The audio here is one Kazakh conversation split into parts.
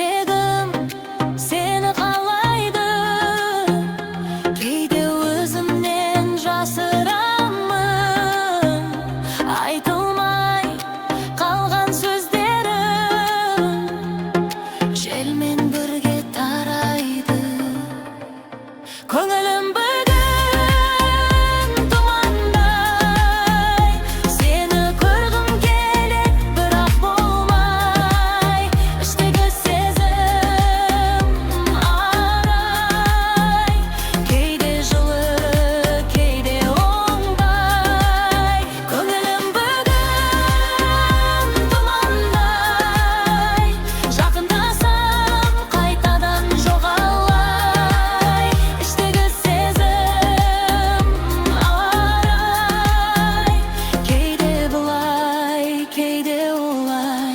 жүрегім сені қалайды. Кейде өзімнен жасырамын айтылмай қалған сөздерім, желмен бірге тарайды. Көңілім бүгін тұмандай, сені көргім келеді, бірақ болмай. Іштегі сезім арай, кейде жылы, кейде оңбай. Көңілім бүгін тұмандай, жақындасам қайтадан жоғалай. Іштегі сезім арай, кейде былай, кейде олай.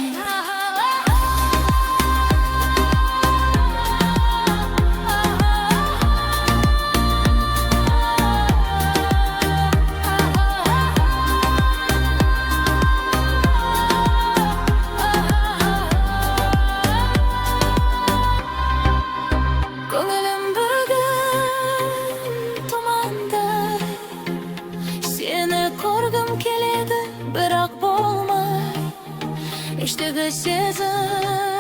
Көңілім бүгін тұмандай, сені көргім келеді, бірақ болмай. Іштегі сезім